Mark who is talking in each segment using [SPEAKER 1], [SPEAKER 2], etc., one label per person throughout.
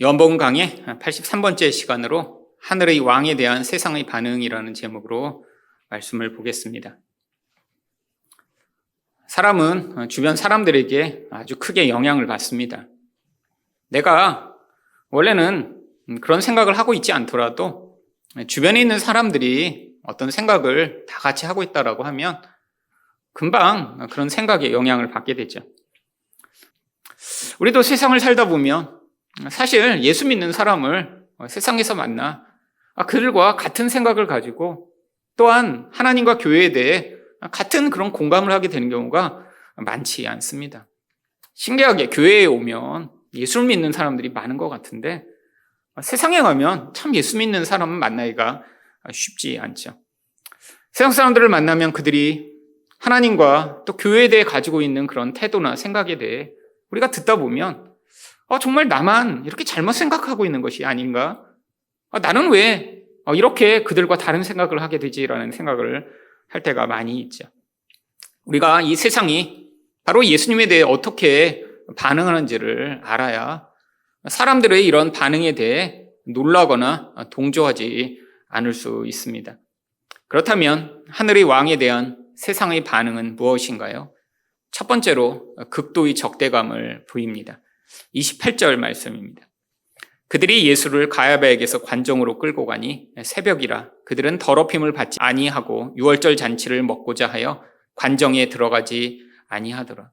[SPEAKER 1] 요한복음 강의 83번째 시간으로 하늘의 왕에 대한 세상의 반응이라는 제목으로 말씀을 보겠습니다. 사람은 주변 사람들에게 아주 크게 영향을 받습니다. 내가 원래는 그런 생각을 하고 있지 않더라도 주변에 있는 사람들이 어떤 생각을 다 같이 하고 있다라고 하면 금방 그런 생각에 영향을 받게 되죠. 우리도 세상을 살다 보면 사실 예수 믿는 사람을 세상에서 만나 그들과 같은 생각을 가지고 또한 하나님과 교회에 대해 같은 그런 공감을 하게 되는 경우가 많지 않습니다. 신기하게 교회에 오면 예수를 믿는 사람들이 많은 것 같은데 세상에 가면 참 예수 믿는 사람을 만나기가 쉽지 않죠. 세상 사람들을 만나면 그들이 하나님과 또 교회에 대해 가지고 있는 그런 태도나 생각에 대해 우리가 듣다 보면 정말 나만 이렇게 잘못 생각하고 있는 것이 아닌가? 나는 왜 이렇게 그들과 다른 생각을 하게 되지라는 생각을 할 때가 많이 있죠. 우리가 이 세상이 바로 예수님에 대해 어떻게 반응하는지를 알아야 사람들의 이런 반응에 대해 놀라거나 동조하지 않을 수 있습니다. 그렇다면 하늘의 왕에 대한 세상의 반응은 무엇인가요? 첫 번째로 극도의 적대감을 보입니다. 28절 말씀입니다. 그들이 예수를 가야바에게서 관정으로 끌고 가니 새벽이라 그들은 더럽힘을 받지 아니하고 유월절 잔치를 먹고자 하여 관정에 들어가지 아니하더라.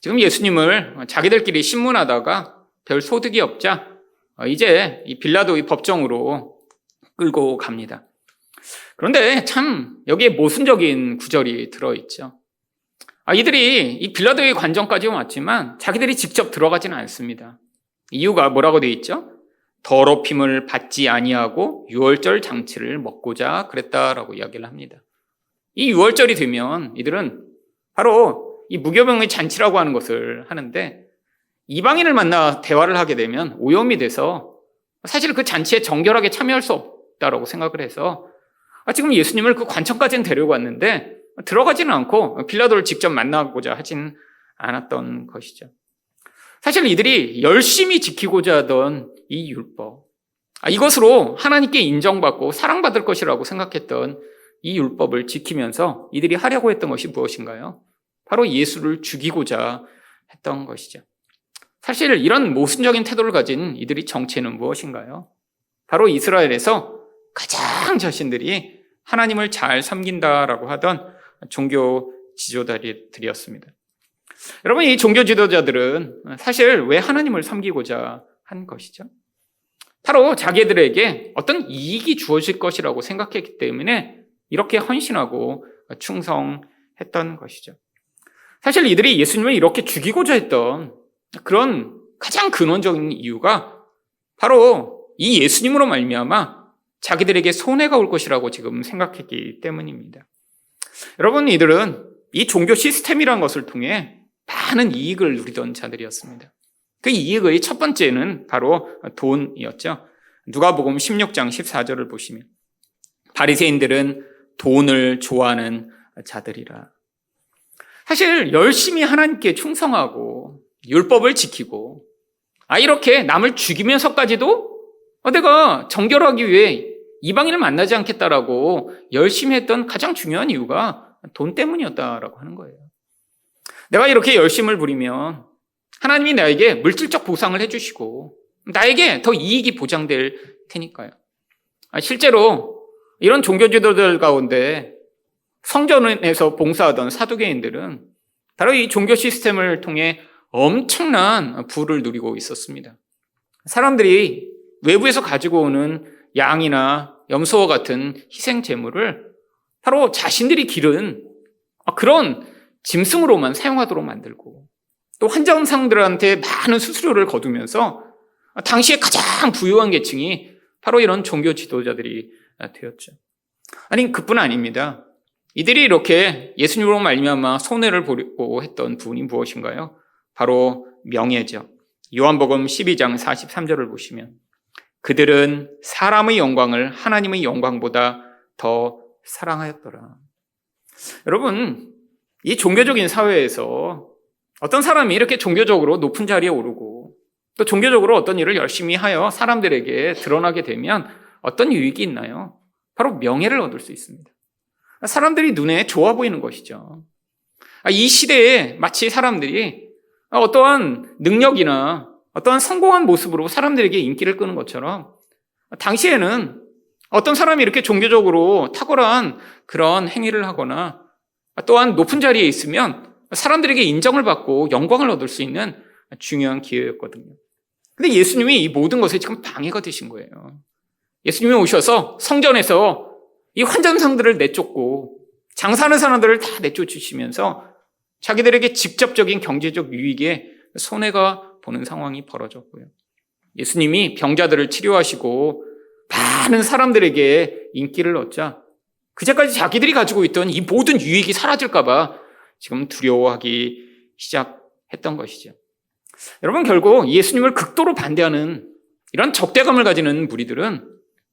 [SPEAKER 1] 지금 예수님을 자기들끼리 신문하다가 별 소득이 없자 이제 이 빌라도의 법정으로 끌고 갑니다. 그런데 참 여기에 모순적인 구절이 들어있죠. 이들이 이 빌라도의 관정까지 왔지만 자기들이 직접 들어가지는 않습니다. 이유가 뭐라고 되어 있죠? 더럽힘을 받지 아니하고 유월절 잔치를 먹고자 그랬다라고 이야기를 합니다. 이 유월절이 되면 이들은 바로 이 무교병의 잔치라고 하는 것을 하는데 이방인을 만나 대화를 하게 되면 오염이 돼서 사실 그 잔치에 정결하게 참여할 수 없다라고 생각을 해서 지금 예수님을 그 관청까지는 데려갔는데 들어가지는 않고 빌라도를 직접 만나고자 하진 않았던 것이죠. 사실 이들이 열심히 지키고자 하던 이 율법, 이것으로 하나님께 인정받고 사랑받을 것이라고 생각했던 이 율법을 지키면서 이들이 하려고 했던 것이 무엇인가요? 바로 예수를 죽이고자 했던 것이죠. 사실 이런 모순적인 태도를 가진 이들의 정체는 무엇인가요? 바로 이스라엘에서 가장 자신들이 하나님을 잘 섬긴다라고 하던 종교 지도자들이었습니다. 여러분, 이 종교 지도자들은 사실 왜 하나님을 섬기고자 한 것이죠? 바로 자기들에게 어떤 이익이 주어질 것이라고 생각했기 때문에 이렇게 헌신하고 충성했던 것이죠. 사실 이들이 예수님을 이렇게 죽이고자 했던 그런 가장 근원적인 이유가 바로 이 예수님으로 말미암아 자기들에게 손해가 올 것이라고 지금 생각했기 때문입니다. 여러분, 이들은 이 종교 시스템이라는 것을 통해 많은 이익을 누리던 자들이었습니다. 그 이익의 첫 번째는 바로 돈이었죠. 누가복음 16장 14절을 보시면 바리새인들은 돈을 좋아하는 자들이라. 사실 열심히 하나님께 충성하고 율법을 지키고 이렇게 남을 죽이면서까지도 내가 정결하기 위해 이방인을 만나지 않겠다라고 열심히 했던 가장 중요한 이유가 돈 때문이었다라고 하는 거예요. 내가 이렇게 열심을 부리면 하나님이 나에게 물질적 보상을 해주시고 나에게 더 이익이 보장될 테니까요. 실제로 이런 종교 지도자들 가운데 성전에서 봉사하던 사두개인들은 바로 이 종교 시스템을 통해 엄청난 부를 누리고 있었습니다. 사람들이 외부에서 가지고 오는 양이나 염소와 같은 희생 제물을 바로 자신들이 기른 그런 짐승으로만 사용하도록 만들고 또 환장상들한테 많은 수수료를 거두면서 당시에 가장 부유한 계층이 바로 이런 종교 지도자들이 되었죠. 아니, 그뿐 아닙니다. 이들이 이렇게 예수님으로 말미암아 손해를 보려고 했던 부분이 무엇인가요? 바로 명예죠. 요한복음 12장 43절을 보시면 그들은 사람의 영광을 하나님의 영광보다 더 사랑하였더라. 여러분, 이 종교적인 사회에서 어떤 사람이 이렇게 종교적으로 높은 자리에 오르고 또 종교적으로 어떤 일을 열심히 하여 사람들에게 드러나게 되면 어떤 유익이 있나요? 바로 명예를 얻을 수 있습니다. 사람들이 눈에 좋아 보이는 것이죠. 이 시대에 마치 사람들이 어떠한 능력이나 어떠한 성공한 모습으로 사람들에게 인기를 끄는 것처럼 당시에는 어떤 사람이 이렇게 종교적으로 탁월한 그런 행위를 하거나 또한 높은 자리에 있으면 사람들에게 인정을 받고 영광을 얻을 수 있는 중요한 기회였거든요. 근데 예수님이 이 모든 것에 지금 방해가 되신 거예요. 예수님이 오셔서 성전에서 이 환전상들을 내쫓고 장사하는 사람들을 다 내쫓으시면서 자기들에게 직접적인 경제적 유익에 손해가 보는 상황이 벌어졌고요. 예수님이 병자들을 치료하시고 많은 사람들에게 인기를 얻자 그제까지 자기들이 가지고 있던 이 모든 유익이 사라질까 봐 지금 두려워하기 시작했던 것이죠. 여러분, 결국 예수님을 극도로 반대하는 이런 적대감을 가지는 무리들은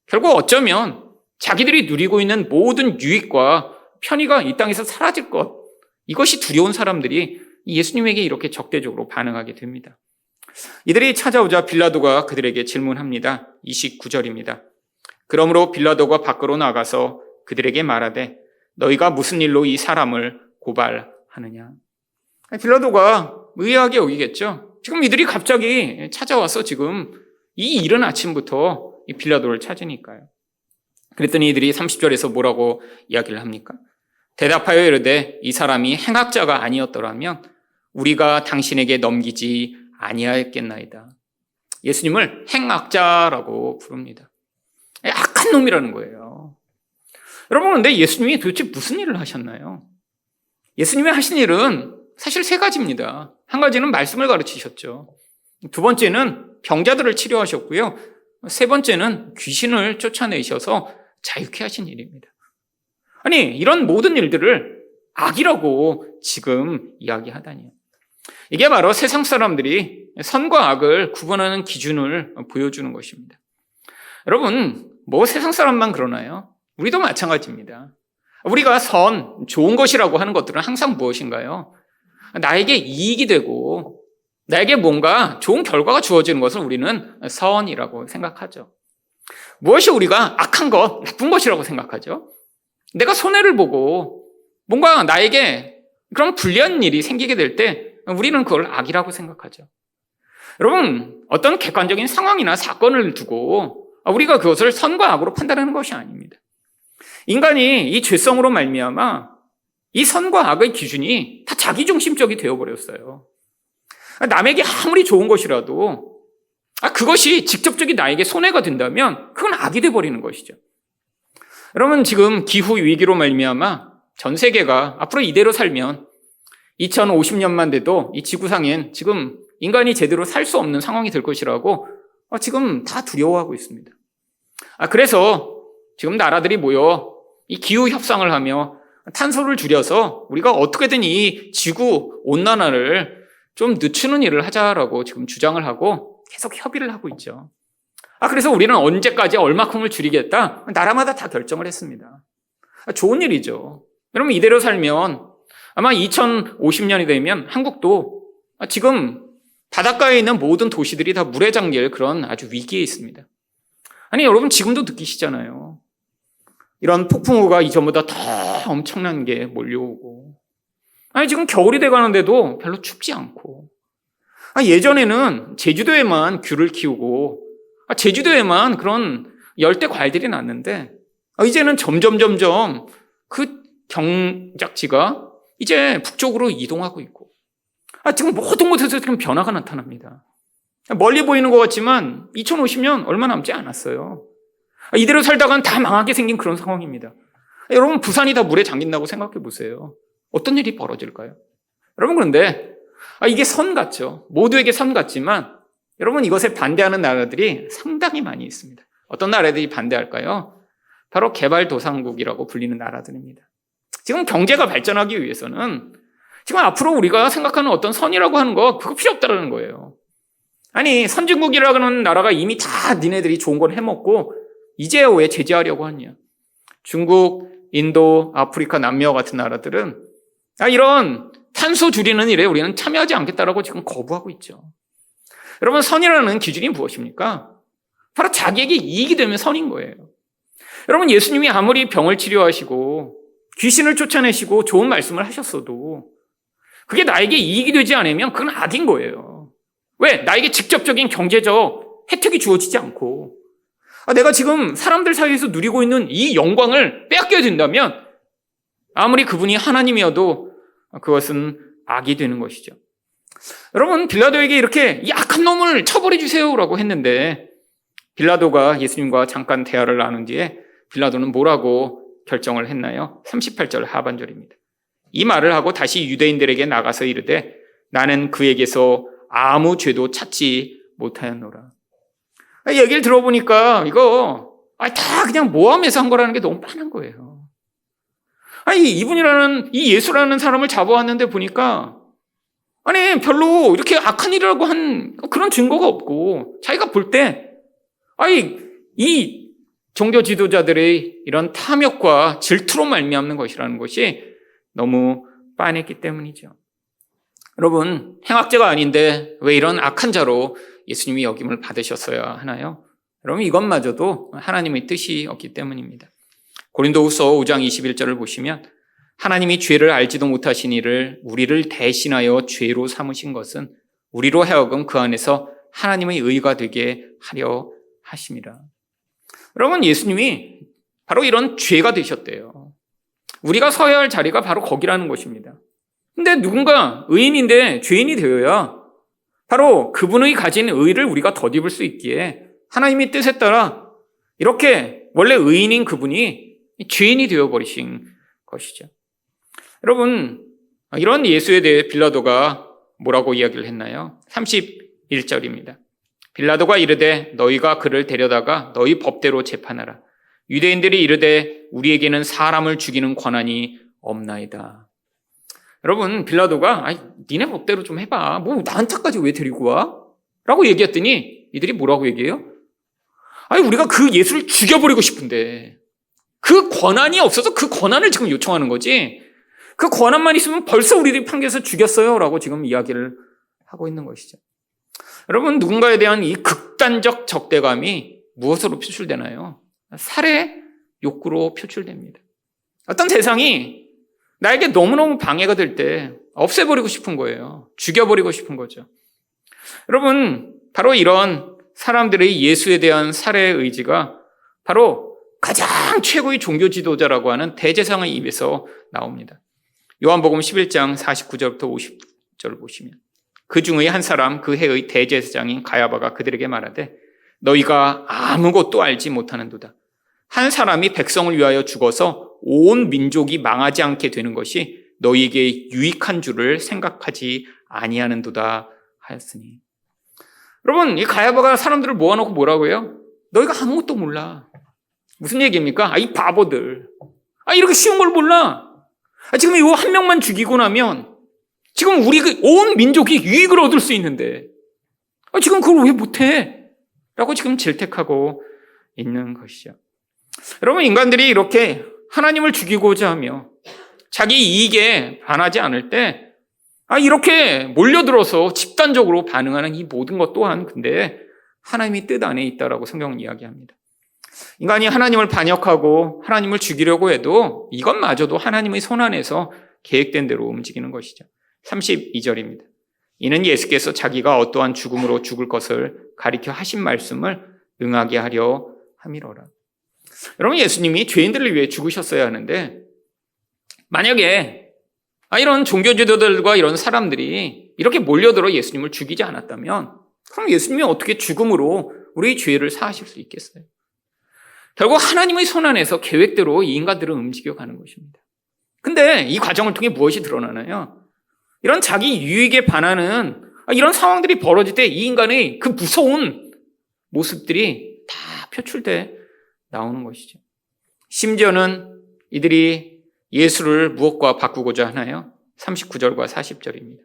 [SPEAKER 1] 결국 어쩌면 자기들이 누리고 있는 모든 유익과 편의가 이 땅에서 사라질 것, 이것이 두려운 사람들이 예수님에게 이렇게 적대적으로 반응하게 됩니다. 이들이 찾아오자 빌라도가 그들에게 질문합니다. 29절입니다. 그러므로 빌라도가 밖으로 나가서 그들에게 말하되 너희가 무슨 일로 이 사람을 고발하느냐. 빌라도가 의아하게 여기겠죠. 지금 이들이 갑자기 찾아와서 지금 이 이른 아침부터 이 빌라도를 찾으니까요. 그랬더니 이들이 30절에서 뭐라고 이야기를 합니까? 대답하여 이르되 이 사람이 행악자가 아니었더라면 우리가 당신에게 넘기지 아니하였겠나이다. 예수님을 행악자라고 부릅니다. 악한 놈이라는 거예요. 여러분, 그런데 예수님이 도대체 무슨 일을 하셨나요? 예수님이 하신 일은 사실 세 가지입니다. 한 가지는 말씀을 가르치셨죠. 두 번째는 병자들을 치료하셨고요. 세 번째는 귀신을 쫓아내셔서 자유케 하신 일입니다. 아니, 이런 모든 일들을 악이라고 지금 이야기하다니요. 이게 바로 세상 사람들이 선과 악을 구분하는 기준을 보여주는 것입니다. 여러분, 뭐 세상 사람만 그러나요? 우리도 마찬가지입니다. 우리가 좋은 것이라고 하는 것들은 항상 무엇인가요? 나에게 이익이 되고 나에게 뭔가 좋은 결과가 주어지는 것을 우리는 선이라고 생각하죠. 무엇이 우리가 악한 것, 나쁜 것이라고 생각하죠? 내가 손해를 보고 뭔가 나에게 그런 불리한 일이 생기게 될 때 우리는 그걸 악이라고 생각하죠. 여러분, 어떤 객관적인 상황이나 사건을 두고 우리가 그것을 선과 악으로 판단하는 것이 아닙니다. 인간이 이 죄성으로 말미암아 이 선과 악의 기준이 다 자기중심적이 되어버렸어요. 남에게 아무리 좋은 것이라도 그것이 직접적인 나에게 손해가 된다면 그건 악이 돼버리는 것이죠. 여러분, 지금 기후 위기로 말미암아 전 세계가 앞으로 이대로 살면 2050년만 돼도 이 지구상엔 지금 인간이 제대로 살 수 없는 상황이 될 것이라고 지금 다 두려워하고 있습니다. 그래서 지금 나라들이 모여 이 기후 협상을 하며 탄소를 줄여서 우리가 어떻게든 이 지구 온난화를 좀 늦추는 일을 하자라고 지금 주장을 하고 계속 협의를 하고 있죠. 그래서 우리는 언제까지 얼마큼을 줄이겠다? 나라마다 다 결정을 했습니다. 좋은 일이죠. 여러분, 이대로 살면 아마 2050년이 되면 한국도 지금 바닷가에 있는 모든 도시들이 다 물에 잠길 그런 아주 위기에 있습니다. 아니, 여러분 지금도 느끼시잖아요. 이런 폭풍우가 이전보다 더 엄청난 게 몰려오고, 지금 겨울이 돼가는데도 별로 춥지 않고, 예전에는 제주도에만 귤을 키우고 제주도에만 그런 열대 과일들이 났는데 이제는 점점 그 경작지가 이제 북쪽으로 이동하고 있고, 지금 모든 곳에서 지금 변화가 나타납니다. 멀리 보이는 것 같지만 2050년 얼마 남지 않았어요. 이대로 살다간 다 망하게 생긴 그런 상황입니다. 여러분, 부산이 다 물에 잠긴다고 생각해 보세요. 어떤 일이 벌어질까요? 여러분, 그런데 이게 선 같죠. 모두에게 선 같지만 여러분, 이것에 반대하는 나라들이 상당히 많이 있습니다. 어떤 나라들이 반대할까요? 바로 개발도상국이라고 불리는 나라들입니다. 지금 경제가 발전하기 위해서는 지금 앞으로 우리가 생각하는 어떤 선이라고 하는 거 그거 필요 없다는 거예요. 아니, 선진국이라고 하는 나라가 이미 다 니네들이 좋은 걸 해먹고 이제 왜 제재하려고 하냐. 중국, 인도, 아프리카, 남미와 같은 나라들은 이런 탄소 줄이는 일에 우리는 참여하지 않겠다라고 지금 거부하고 있죠. 여러분, 선이라는 기준이 무엇입니까? 바로 자기에게 이익이 되면 선인 거예요. 여러분, 예수님이 아무리 병을 치료하시고 귀신을 쫓아내시고 좋은 말씀을 하셨어도 그게 나에게 이익이 되지 않으면 그건 악인 거예요. 왜? 나에게 직접적인 경제적 혜택이 주어지지 않고 내가 지금 사람들 사이에서 누리고 있는 이 영광을 빼앗겨야 된다면 아무리 그분이 하나님이어도 그것은 악이 되는 것이죠. 여러분, 빌라도에게 이렇게 이 악한 놈을 처벌해 주세요라고 했는데 빌라도가 예수님과 잠깐 대화를 나눈 뒤에 빌라도는 뭐라고 결정을 했나요? 38절 하반절입니다. 이 말을 하고 다시 유대인들에게 나가서 이르되 나는 그에게서 아무 죄도 찾지 못하였노라. 이 얘기를 들어보니까 이거 다 그냥 모함해서 한 거라는 게 너무 뻔한 거예요. 이분이라는 이 예수라는 사람을 잡아왔는데 보니까 별로 이렇게 악한 일이라고 한 그런 증거가 없고 자기가 볼 때 이 종교 지도자들의 이런 탐욕과 질투로 말미암는 것이라는 것이 너무 빤했기 때문이죠. 여러분, 행악자가 아닌데 왜 이런 악한 자로 예수님이 여김을 받으셨어야 하나요? 여러분, 이것마저도 하나님의 뜻이었기 때문입니다. 고린도후서 5장 21절을 보시면 하나님이 죄를 알지도 못하신 이를 우리를 대신하여 죄로 삼으신 것은 우리로 하여금 그 안에서 하나님의 의가 되게 하려 하심이라. 여러분, 예수님이 바로 이런 죄가 되셨대요. 우리가 서야 할 자리가 바로 거기라는 것입니다. 근데 누군가 의인인데 죄인이 되어야 바로 그분의 가진 의를 우리가 덧입을 수 있기에 하나님의 뜻에 따라 이렇게 원래 의인인 그분이 죄인이 되어버리신 것이죠. 여러분, 이런 예수에 대해 빌라도가 뭐라고 이야기를 했나요? 31절입니다. 빌라도가 이르되 너희가 그를 데려다가 너희 법대로 재판하라. 유대인들이 이르되 우리에게는 사람을 죽이는 권한이 없나이다. 여러분, 빌라도가 니네 법대로 좀 해봐. 뭐 나한테까지 왜 데리고 와? 라고 얘기했더니 이들이 뭐라고 얘기해요? 우리가 그 예수를 죽여버리고 싶은데 그 권한이 없어서 그 권한을 지금 요청하는 거지 그 권한만 있으면 벌써 우리들이 판결해서 죽였어요 라고 지금 이야기를 하고 있는 것이죠. 여러분, 누군가에 대한 이 극단적 적대감이 무엇으로 표출되나요? 살해 욕구로 표출됩니다. 어떤 대상이 나에게 너무너무 방해가 될 때 없애버리고 싶은 거예요. 죽여버리고 싶은 거죠. 여러분, 바로 이런 사람들의 예수에 대한 살해의 의지가 바로 가장 최고의 종교 지도자라고 하는 대제사장의 입에서 나옵니다. 요한복음 11장 49절부터 50절을 보시면 그 중의 한 사람 그 해의 대제사장인 가야바가 그들에게 말하되 너희가 아무것도 알지 못하는도다. 한 사람이 백성을 위하여 죽어서 온 민족이 망하지 않게 되는 것이 너희에게 유익한 줄을 생각하지 아니하는도다 하였으니. 여러분, 이 가야바가 사람들을 모아놓고 뭐라고 해요? 너희가 아무것도 몰라. 무슨 얘기입니까? 이 바보들. 이렇게 쉬운 걸 몰라. 지금 이거 한 명만 죽이고 나면 지금 우리 온 민족이 유익을 얻을 수 있는데 지금 그걸 왜 못해? 라고 지금 질책하고 있는 것이죠. 여러분, 인간들이 이렇게 하나님을 죽이고자 하며 자기 이익에 반하지 않을 때 이렇게 몰려들어서 집단적으로 반응하는 이 모든 것 또한 근데 하나님의 뜻 안에 있다라고 성경은 이야기합니다. 인간이 하나님을 반역하고 하나님을 죽이려고 해도 이것마저도 하나님의 손 안에서 계획된 대로 움직이는 것이죠. 32절입니다. 이는 예수께서 자기가 어떠한 죽음으로 죽을 것을 가리켜 하신 말씀을 응하게 하려 함이로라. 여러분, 예수님이 죄인들을 위해 죽으셨어야 하는데 만약에 이런 종교 지도자들과 이런 사람들이 이렇게 몰려들어 예수님을 죽이지 않았다면 그럼 예수님이 어떻게 죽음으로 우리의 죄를 사하실 수 있겠어요? 결국 하나님의 손 안에서 계획대로 이 인간들은 움직여가는 것입니다. 근데 이 과정을 통해 무엇이 드러나나요? 이런 자기 유익에 반하는 이런 상황들이 벌어질 때 이 인간의 그 무서운 모습들이 다 표출돼 나오는 것이죠. 심지어는 이들이 예수를 무엇과 바꾸고자 하나요? 39절과 40절입니다.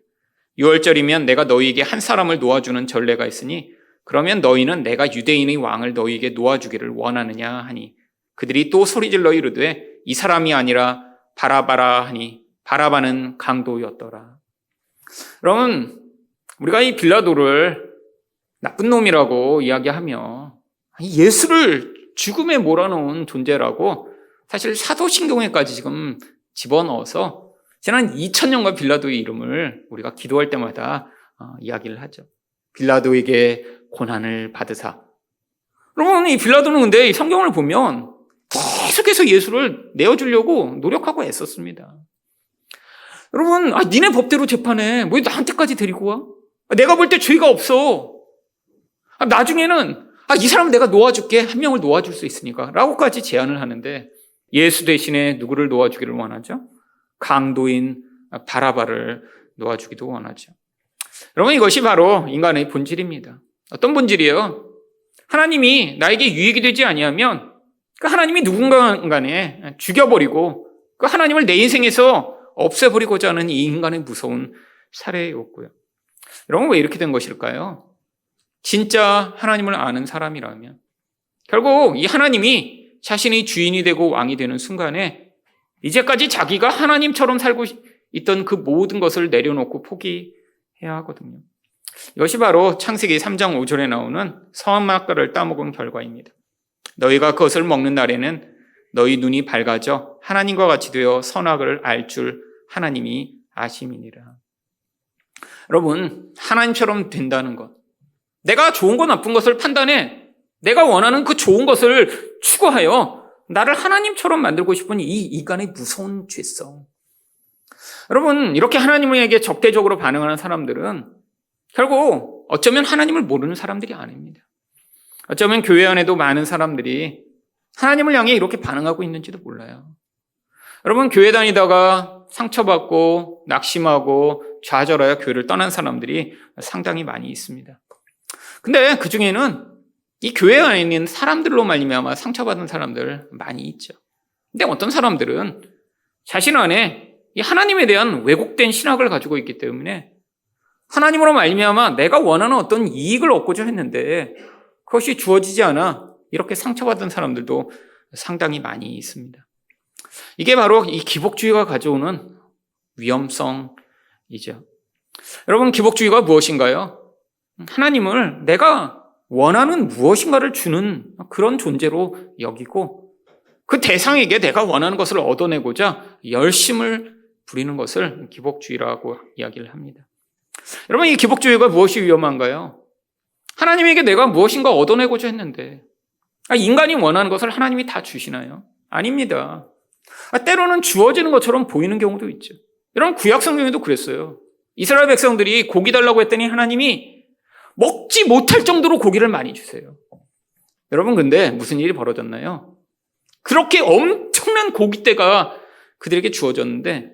[SPEAKER 1] 6월절이면 내가 너희에게 한 사람을 놓아주는 전례가 있으니 그러면 너희는 내가 유대인의 왕을 너희에게 놓아주기를 원하느냐 하니 그들이 또 소리질러 이르되 이 사람이 아니라 바라바라 하니 바라바는 강도였더라. 여러분, 우리가 이 빌라도를 나쁜 놈이라고 이야기하며 예수를 죽음에 몰아넣은 존재라고 사실 사도신경에까지 지금 집어넣어서 지난 2000년과 빌라도의 이름을 우리가 기도할 때마다 이야기를 하죠. 빌라도에게 고난을 받으사. 여러분, 이 빌라도는 근데 이 성경을 보면 계속해서 예수를 내어주려고 노력하고 애썼습니다. 여러분, 니네 법대로 재판해. 뭐 나한테까지 데리고 와? 내가 볼 때 죄가 없어. 나중에는 이 사람 내가 놓아줄게. 한 명을 놓아줄 수 있으니까. 라고까지 제안을 하는데 예수 대신에 누구를 놓아주기를 원하죠? 강도인 바라바를 놓아주기도 원하죠. 여러분, 이것이 바로 인간의 본질입니다. 어떤 본질이에요? 하나님이 나에게 유익이 되지 아니하면 그 하나님이 누군가 간에 죽여버리고 그 하나님을 내 인생에서 없애버리고자 하는 이 인간의 무서운 살해였고요. 여러분, 왜 이렇게 된 것일까요? 진짜 하나님을 아는 사람이라면 결국 이 하나님이 자신의 주인이 되고 왕이 되는 순간에 이제까지 자기가 하나님처럼 살고 있던 그 모든 것을 내려놓고 포기해야 하거든요. 이것이 바로 창세기 3장 5절에 나오는 선악과를 따먹은 결과입니다. 너희가 그것을 먹는 날에는 너희 눈이 밝아져 하나님과 같이 되어 선악을 알 줄 하나님이 아심이니라. 여러분, 하나님처럼 된다는 것, 내가 좋은 것 나쁜 것을 판단해 내가 원하는 그 좋은 것을 추구하여 나를 하나님처럼 만들고 싶은 이 인간의 무서운 죄성. 여러분, 이렇게 하나님에게 적대적으로 반응하는 사람들은 결국 어쩌면 하나님을 모르는 사람들이 아닙니다. 어쩌면 교회 안에도 많은 사람들이 하나님을 향해 이렇게 반응하고 있는지도 몰라요. 여러분, 교회 다니다가 상처받고 낙심하고 좌절하여 교회를 떠난 사람들이 상당히 많이 있습니다. 근데 그 중에는 이 교회 안에 있는 사람들로 말미암아 상처받은 사람들 많이 있죠. 근데 어떤 사람들은 자신 안에 이 하나님에 대한 왜곡된 신학을 가지고 있기 때문에 하나님으로 말미암아 내가 원하는 어떤 이익을 얻고자 했는데 그것이 주어지지 않아 이렇게 상처받은 사람들도 상당히 많이 있습니다. 이게 바로 이 기복주의가 가져오는 위험성이죠. 여러분, 기복주의가 무엇인가요? 하나님을 내가 원하는 무엇인가를 주는 그런 존재로 여기고 그 대상에게 내가 원하는 것을 얻어내고자 열심을 부리는 것을 기복주의라고 이야기를 합니다. 여러분, 이 기복주의가 무엇이 위험한가요? 하나님에게 내가 무엇인가 얻어내고자 했는데 인간이 원하는 것을 하나님이 다 주시나요? 아닙니다. 때로는 주어지는 것처럼 보이는 경우도 있죠. 여러분, 구약 성경에도 그랬어요. 이스라엘 백성들이 고기 달라고 했더니 하나님이 먹지 못할 정도로 고기를 많이 주세요. 여러분, 근데 무슨 일이 벌어졌나요? 그렇게 엄청난 고깃대가 그들에게 주어졌는데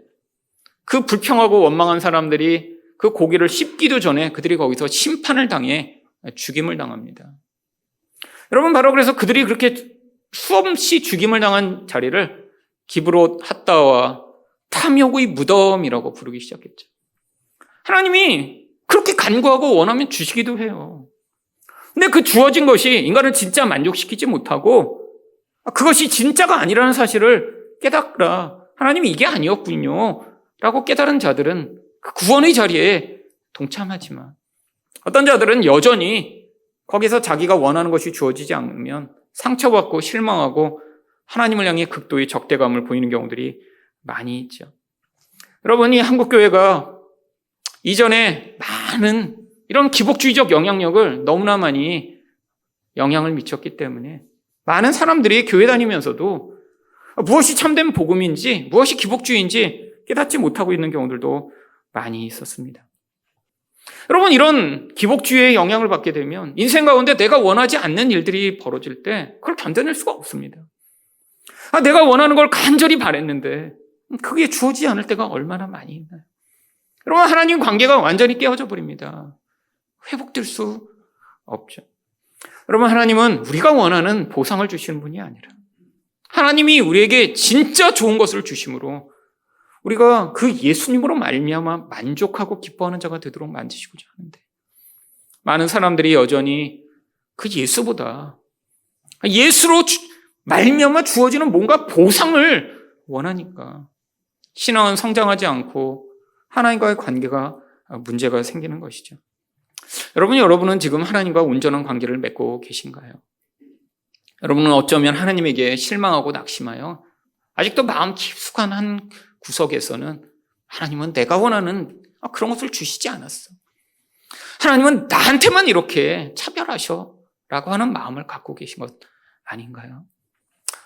[SPEAKER 1] 그 불평하고 원망한 사람들이 그 고기를 씹기도 전에 그들이 거기서 심판을 당해 죽임을 당합니다. 여러분, 바로 그래서 그들이 그렇게 수없이 죽임을 당한 자리를 기브롯 핫다와 탐욕의 무덤이라고 부르기 시작했죠. 하나님이 그렇게 간구하고 원하면 주시기도 해요. 근데 그 주어진 것이 인간을 진짜 만족시키지 못하고 그것이 진짜가 아니라는 사실을 깨닫라. 하나님이 이게 아니었군요. 라고 깨달은 자들은 그 구원의 자리에 동참하지만 어떤 자들은 여전히 거기서 자기가 원하는 것이 주어지지 않으면 상처받고 실망하고 하나님을 향해 극도의 적대감을 보이는 경우들이 많이 있죠. 여러분, 이 한국교회가 이전에 많은 이런 기복주의적 영향력을 너무나 많이 영향을 미쳤기 때문에 많은 사람들이 교회 다니면서도 무엇이 참된 복음인지 무엇이 기복주의인지 깨닫지 못하고 있는 경우들도 많이 있었습니다. 여러분, 이런 기복주의의 영향을 받게 되면 인생 가운데 내가 원하지 않는 일들이 벌어질 때 그걸 견뎌낼 수가 없습니다. 내가 원하는 걸 간절히 바랬는데 그게 주어지지 않을 때가 얼마나 많이 있나요? 여러분, 하나님 관계가 완전히 깨어져 버립니다. 회복될 수 없죠. 여러분, 하나님은 우리가 원하는 보상을 주시는 분이 아니라 하나님이 우리에게 진짜 좋은 것을 주심으로 우리가 그 예수님으로 말미암아 만족하고 기뻐하는 자가 되도록 만드시고자 하는데 많은 사람들이 여전히 그 예수보다 예수로 말미암아 주어지는 뭔가 보상을 원하니까 신앙은 성장하지 않고 하나님과의 관계가 문제가 생기는 것이죠. 여러분은 지금 하나님과 온전한 관계를 맺고 계신가요? 여러분은 어쩌면 하나님에게 실망하고 낙심하여 아직도 마음 깊숙한 한 구석에서는 하나님은 내가 원하는 그런 것을 주시지 않았어. 하나님은 나한테만 이렇게 차별하셔 라고 하는 마음을 갖고 계신 것 아닌가요?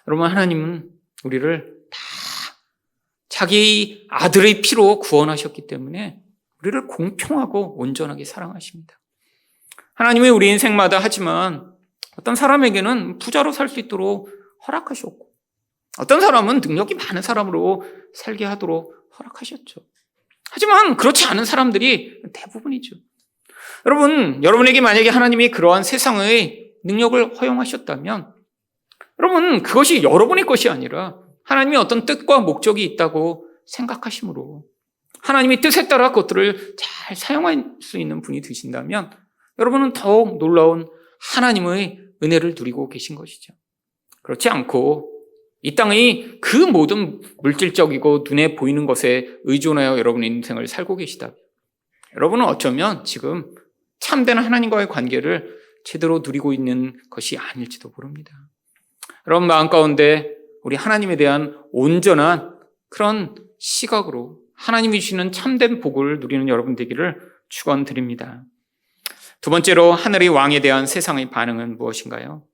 [SPEAKER 1] 여러분, 하나님은 우리를 다 자기 아들의 피로 구원하셨기 때문에 우리를 공평하고 온전하게 사랑하십니다. 하나님은 우리 인생마다 하지만 어떤 사람에게는 부자로 살 수 있도록 허락하셨고 어떤 사람은 능력이 많은 사람으로 살게 하도록 허락하셨죠. 하지만 그렇지 않은 사람들이 대부분이죠. 여러분에게 만약에 하나님이 그러한 세상의 능력을 허용하셨다면 여러분, 그것이 여러분의 것이 아니라 하나님이 어떤 뜻과 목적이 있다고 생각하심으로 하나님의 뜻에 따라 그것들을 잘 사용할 수 있는 분이 되신다면 여러분은 더욱 놀라운 하나님의 은혜를 누리고 계신 것이죠. 그렇지 않고 이 땅의 그 모든 물질적이고 눈에 보이는 것에 의존하여 여러분의 인생을 살고 계시다면 여러분은 어쩌면 지금 참된 하나님과의 관계를 제대로 누리고 있는 것이 아닐지도 모릅니다. 여러분 마음 가운데 우리 하나님에 대한 온전한 그런 시각으로 하나님이 주시는 참된 복을 누리는 여러분 되기를 축원드립니다. 두 번째로 하늘의 왕에 대한 세상의 반응은 무엇인가요?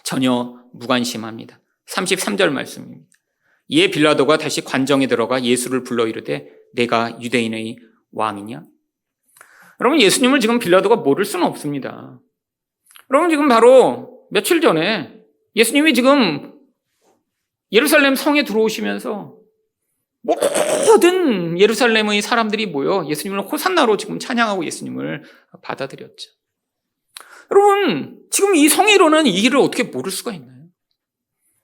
[SPEAKER 1] 전혀 무관심합니다. 33절 말씀입니다. 이에 빌라도가 다시 관정에 들어가 예수를 불러 이르되 내가 유대인의 왕이냐? 여러분, 예수님을 지금 빌라도가 모를 수는 없습니다. 여러분, 지금 바로 며칠 전에 예수님이 지금 예루살렘 성에 들어오시면서 모든 예루살렘의 사람들이 모여 예수님을 호산나로 지금 찬양하고 예수님을 받아들였죠. 여러분, 지금 이 성에 일어난 이 일을 어떻게 모를 수가 있나요?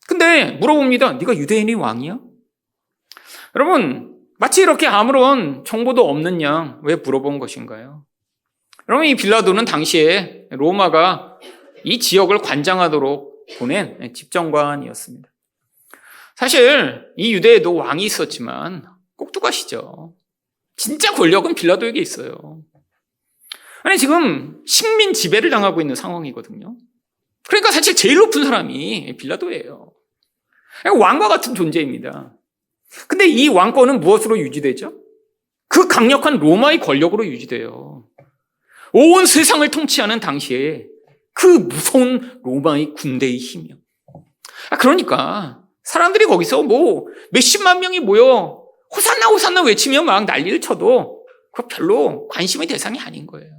[SPEAKER 1] 근데 물어봅니다. 네가 유대인의 왕이야? 여러분, 마치 이렇게 아무런 정보도 없는 양 왜 물어본 것인가요? 여러분, 이 빌라도는 당시에 로마가 이 지역을 관장하도록 보낸 집정관이었습니다. 사실 이 유대에도 왕이 있었지만 꼭두가시죠. 진짜 권력은 빌라도에게 있어요. 아니, 지금 식민 지배를 당하고 있는 상황이거든요. 그러니까 사실 제일 높은 사람이 빌라도예요. 왕과 같은 존재입니다. 근데 이 왕권은 무엇으로 유지되죠? 그 강력한 로마의 권력으로 유지돼요. 온 세상을 통치하는 당시에 그 무서운 로마의 군대의 힘이요. 그러니까 사람들이 거기서 몇십만 명이 모여 호산나 호산나 외치며 막 난리를 쳐도 그거 별로 관심의 대상이 아닌 거예요.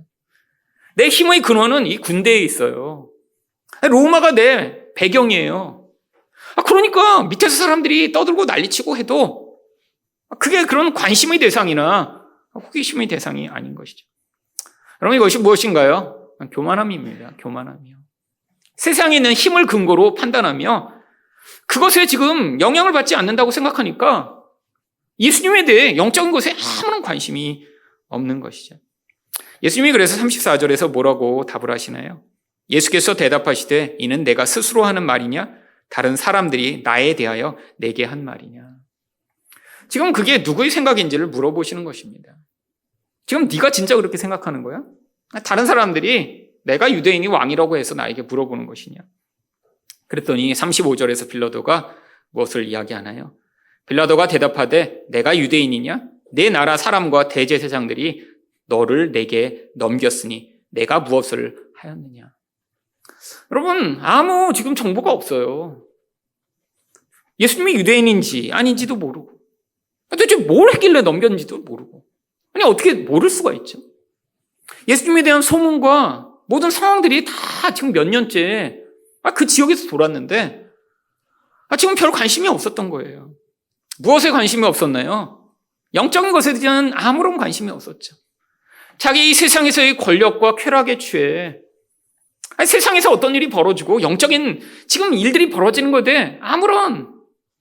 [SPEAKER 1] 내 힘의 근원은 이 군대에 있어요. 로마가 내 배경이에요. 그러니까 밑에서 사람들이 떠들고 난리치고 해도 그게 그런 관심의 대상이나 호기심의 대상이 아닌 것이죠. 여러분, 이것이 무엇인가요? 교만함입니다. 교만함이요. 세상에 있는 힘을 근거로 판단하며 그것에 지금 영향을 받지 않는다고 생각하니까 예수님에 대해 영적인 것에 아무런 관심이 없는 것이죠. 예수님이 그래서 34절에서 뭐라고 답을 하시나요? 예수께서 대답하시되 이는 내가 스스로 하는 말이냐? 다른 사람들이 나에 대하여 내게 한 말이냐? 지금 그게 누구의 생각인지를 물어보시는 것입니다. 지금 네가 진짜 그렇게 생각하는 거야? 다른 사람들이 내가 유대인이 왕이라고 해서 나에게 물어보는 것이냐? 그랬더니 35절에서 빌라도가 무엇을 이야기하나요? 빌라도가 대답하되 내가 유대인이냐? 내 나라 사람과 대제사장들이 너를 내게 넘겼으니 내가 무엇을 하였느냐? 여러분, 아무 지금 정보가 없어요. 예수님이 유대인인지 아닌지도 모르고 도대체 뭘 했길래 넘겼는지도 모르고. 아니, 어떻게 모를 수가 있죠? 예수님에 대한 소문과 모든 상황들이 다 지금 몇 년째 그 지역에서 돌았는데 지금 별 관심이 없었던 거예요. 무엇에 관심이 없었나요? 영적인 것에 대한 아무런 관심이 없었죠. 자기 이 세상에서의 권력과 쾌락에 취해 세상에서 어떤 일이 벌어지고 영적인 지금 일들이 벌어지는 것에 아무런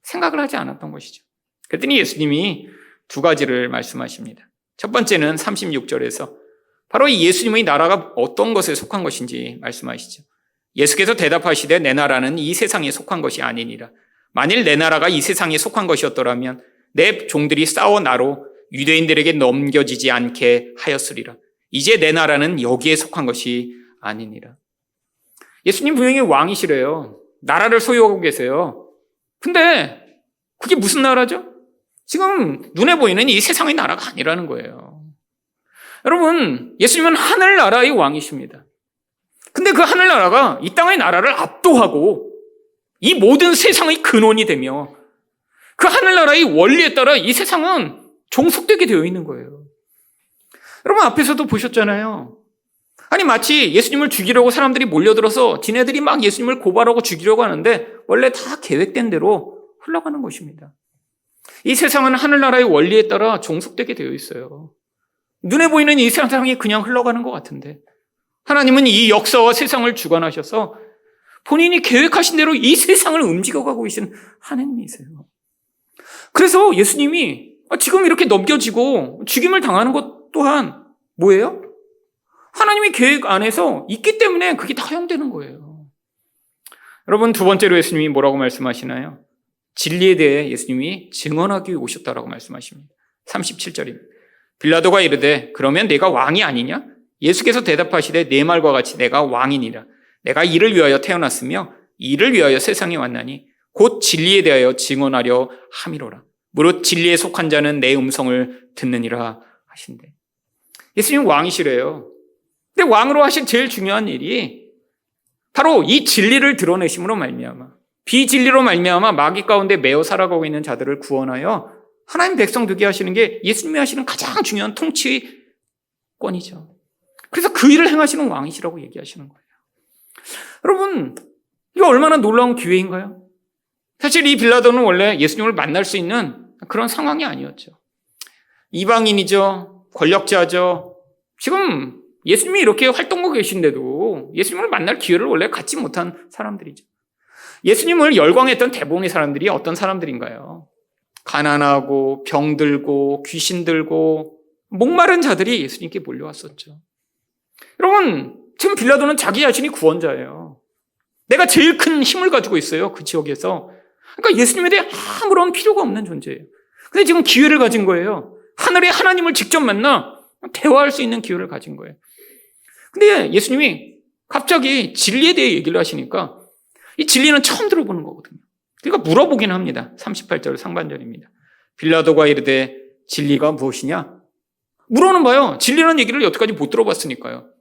[SPEAKER 1] 생각을 하지 않았던 것이죠. 그랬더니 예수님이 두 가지를 말씀하십니다. 첫 번째는 36절에서 바로 이 예수님의 나라가 어떤 것에 속한 것인지 말씀하시죠. 예수께서 대답하시되 내 나라는 이 세상에 속한 것이 아니니라. 만일 내 나라가 이 세상에 속한 것이었더라면 내 종들이 싸워 나로 유대인들에게 넘겨지지 않게 하였으리라. 이제 내 나라는 여기에 속한 것이 아니니라. 예수님 분명히 왕이시래요. 나라를 소유하고 계세요. 근데 그게 무슨 나라죠? 지금 눈에 보이는 이 세상의 나라가 아니라는 거예요. 여러분, 예수님은 하늘나라의 왕이십니다. 근데 그 하늘나라가 이 땅의 나라를 압도하고 이 모든 세상의 근원이 되며 그 하늘나라의 원리에 따라 이 세상은 종속되게 되어 있는 거예요. 여러분, 앞에서도 보셨잖아요. 아니, 마치 예수님을 죽이려고 사람들이 몰려들어서 지네들이 막 예수님을 고발하고 죽이려고 하는데 원래 다 계획된 대로 흘러가는 것입니다. 이 세상은 하늘나라의 원리에 따라 종속되게 되어 있어요. 눈에 보이는 이 세상이 그냥 흘러가는 것 같은데 하나님은 이 역사와 세상을 주관하셔서 본인이 계획하신 대로 이 세상을 움직여가고 계신 하나님이세요. 그래서 예수님이 지금 이렇게 넘겨지고 죽임을 당하는 것 또한 뭐예요? 하나님의 계획 안에서 있기 때문에 그게 다 허용되는 거예요. 여러분, 두 번째로 예수님이 뭐라고 말씀하시나요? 진리에 대해 예수님이 증언하기 위해 오셨다라고 말씀하십니다. 37절입니다. 빌라도가 이르되 그러면 내가 왕이 아니냐? 예수께서 대답하시되 내 말과 같이 내가 왕이니라. 내가 이를 위하여 태어났으며 이를 위하여 세상에 왔나니 곧 진리에 대하여 증언하려 함이로라. 무릇 진리에 속한 자는 내 음성을 듣느니라 하신대. 예수님 왕이시래요. 근데 왕으로 하신 제일 중요한 일이 바로 이 진리를 드러내심으로 말미암아 비진리로 말미암아 마귀 가운데 매어 살아가고 있는 자들을 구원하여 하나님 백성 되게 하시는 게 예수님이 하시는 가장 중요한 통치권이죠. 그래서 그 일을 행하시는 왕이시라고 얘기하시는 거예요. 여러분, 이거 얼마나 놀라운 기회인가요? 사실 이 빌라도는 원래 예수님을 만날 수 있는 그런 상황이 아니었죠. 이방인이죠. 권력자죠. 지금 예수님이 이렇게 활동하고 계신데도 예수님을 만날 기회를 원래 갖지 못한 사람들이죠. 예수님을 열광했던 대부분의 사람들이 어떤 사람들인가요? 가난하고 병들고 귀신 들고 목마른 자들이 예수님께 몰려왔었죠. 여러분, 지금 빌라도는 자기 자신이 구원자예요. 내가 제일 큰 힘을 가지고 있어요, 그 지역에서. 그러니까 예수님에 대해 아무런 필요가 없는 존재예요. 근데 지금 기회를 가진 거예요. 하늘의 하나님을 직접 만나 대화할 수 있는 기회를 가진 거예요. 근데 예수님이 갑자기 진리에 대해 얘기를 하시니까 이 진리는 처음 들어보는 거거든요. 그러니까 물어보긴 합니다. 38절 상반절입니다. 빌라도가 이르되 진리가 무엇이냐? 물어는 봐요. 진리라는 얘기를 여태까지 못 들어봤으니까요.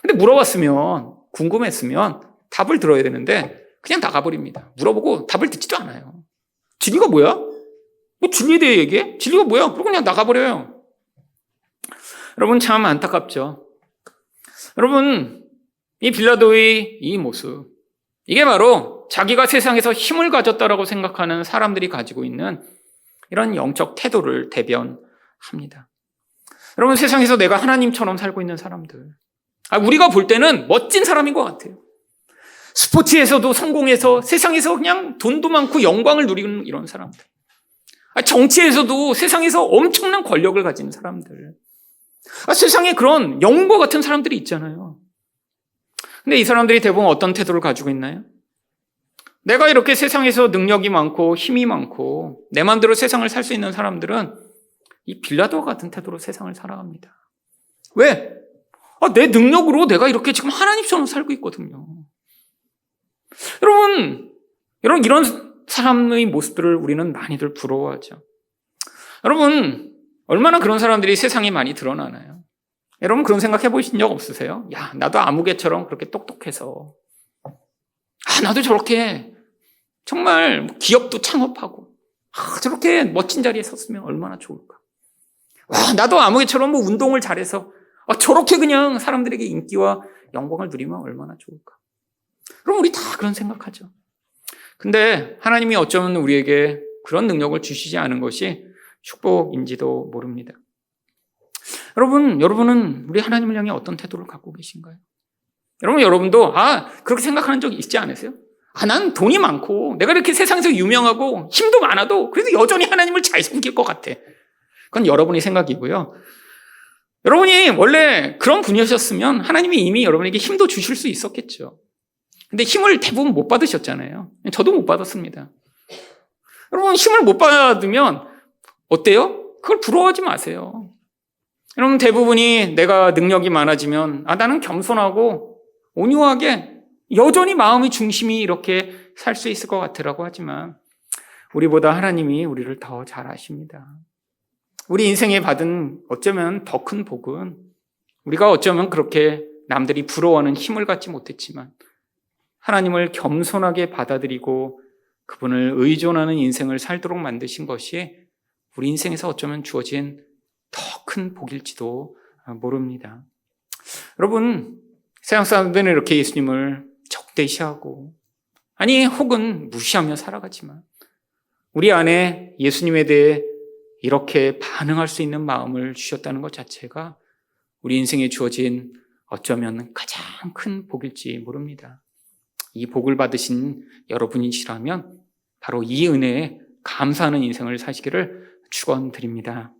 [SPEAKER 1] 근데 물어봤으면, 궁금했으면 답을 들어야 되는데 그냥 나가버립니다. 물어보고 답을 듣지도 않아요. 진리가 뭐야? 뭐 진리에 대해 얘기해? 진리가 뭐야? 그러고 그냥 나가버려요. 여러분, 참 안타깝죠. 여러분, 이 빌라도의 이 모습, 이게 바로 자기가 세상에서 힘을 가졌다라고 생각하는 사람들이 가지고 있는 이런 영적 태도를 대변합니다. 여러분, 세상에서 내가 하나님처럼 살고 있는 사람들, 우리가 볼 때는 멋진 사람인 것 같아요. 스포츠에서도 성공해서 세상에서 그냥 돈도 많고 영광을 누리는 이런 사람들, 정치에서도 세상에서 엄청난 권력을 가진 사람들, 세상에 그런 영웅과 같은 사람들이 있잖아요. 근데 이 사람들이 대부분 어떤 태도를 가지고 있나요? 내가 이렇게 세상에서 능력이 많고 힘이 많고 내 마음대로 세상을 살 수 있는 사람들은 이 빌라도와 같은 태도로 세상을 살아갑니다. 왜? 내 능력으로 내가 이렇게 지금 하나님처럼 살고 있거든요. 여러분, 이런 사람의 모습들을 우리는 많이들 부러워하죠. 여러분, 얼마나 그런 사람들이 세상에 많이 드러나나요? 여러분, 그런 생각 해보신 적 없으세요? 야, 나도 아무개처럼 그렇게 똑똑해서, 나도 저렇게 정말 기업도 창업하고, 저렇게 멋진 자리에 섰으면 얼마나 좋을까? 나도 아무개처럼 운동을 잘해서 저렇게 그냥 사람들에게 인기와 영광을 누리면 얼마나 좋을까? 그럼 우리 다 그런 생각하죠. 근데 하나님이 어쩌면 우리에게 그런 능력을 주시지 않은 것이 축복인지도 모릅니다. 여러분은 우리 하나님을 향해 어떤 태도를 갖고 계신가요? 여러분도 그렇게 생각하는 적 있지 않으세요? 난 돈이 많고 내가 이렇게 세상에서 유명하고 힘도 많아도 그래도 여전히 하나님을 잘 섬길 것 같아. 그건 여러분의 생각이고요. 여러분이 원래 그런 분이셨으면 하나님이 이미 여러분에게 힘도 주실 수 있었겠죠. 근데 힘을 대부분 못 받으셨잖아요. 저도 못 받았습니다. 여러분, 힘을 못 받으면 어때요? 그걸 부러워하지 마세요. 여러분, 대부분이 내가 능력이 많아지면 나는 겸손하고 온유하게 여전히 마음의 중심이 이렇게 살 수 있을 것 같으라고 하지만 우리보다 하나님이 우리를 더 잘 아십니다. 우리 인생에 받은 어쩌면 더 큰 복은 우리가 어쩌면 그렇게 남들이 부러워하는 힘을 갖지 못했지만 하나님을 겸손하게 받아들이고 그분을 의존하는 인생을 살도록 만드신 것이 우리 인생에서 어쩌면 주어진 더 큰 복일지도 모릅니다. 여러분, 세상 사람들은 이렇게 예수님을 적대시하고 혹은 무시하며 살아가지만 우리 안에 예수님에 대해 이렇게 반응할 수 있는 마음을 주셨다는 것 자체가 우리 인생에 주어진 어쩌면 가장 큰 복일지 모릅니다. 이 복을 받으신 여러분이시라면 바로 이 은혜에 감사하는 인생을 사시기를 축원드립니다.